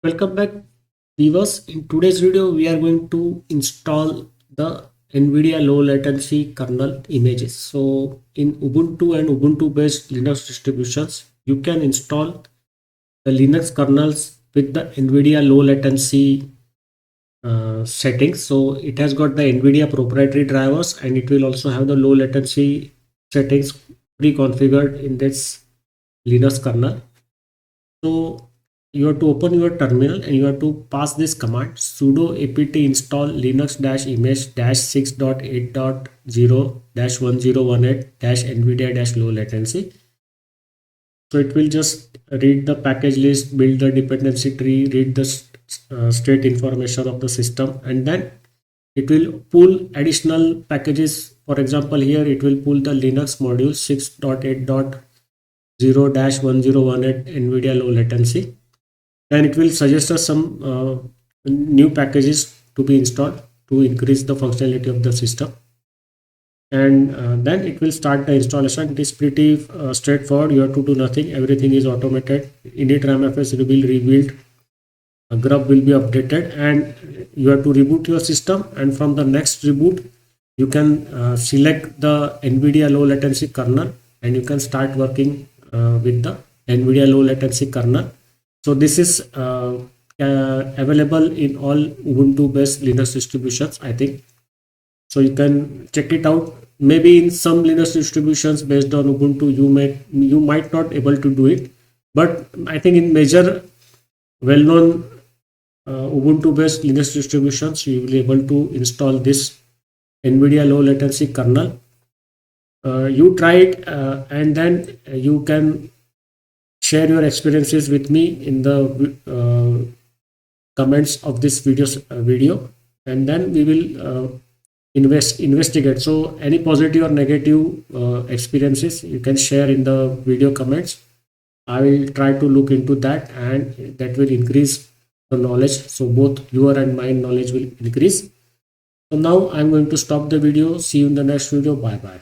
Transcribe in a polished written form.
Welcome back, viewers. In today's video, we are going to install the Nvidia low latency kernel images. So in Ubuntu and Ubuntu based Linux distributions, you can install the Linux kernels with the Nvidia low latency settings. So it has got the Nvidia proprietary drivers, and it will also have the low latency settings pre-configured in this Linux kernel. So you have to open your terminal and you have to pass this command sudo apt install linux-image-6.8.0-1018-nvidia low so it will just read the package list, build the dependency tree, read the state information of the system, and then it will pull additional packages. For example, here it will pull the linux module 6.8.0-1018 nvidia low latency, and it will suggest us some new packages to be installed to increase the functionality of the system. And then it will start the installation. It is pretty straightforward. You have to do nothing. Everything is automated. Init ramfs will be rebuilt, grub will be updated, and you have to reboot your system. And from the next reboot, you can select the Nvidia low latency kernel, and you can start working with the Nvidia low latency kernel. So this is available in all Ubuntu based Linux distributions, I think. So you can check it out. Maybe in some Linux distributions based on Ubuntu, you might not able to do it, but I think in major well-known Ubuntu based Linux distributions, you will be able to install this Nvidia low latency kernel. You try it, and then you can share your experiences with me in the comments of this video, and then we will investigate. So any positive or negative experiences you can share in the video comments. I will try to look into that, and that will increase the knowledge. So both your and my knowledge will increase. So now I'm going to stop the video. See you in the next video. Bye bye.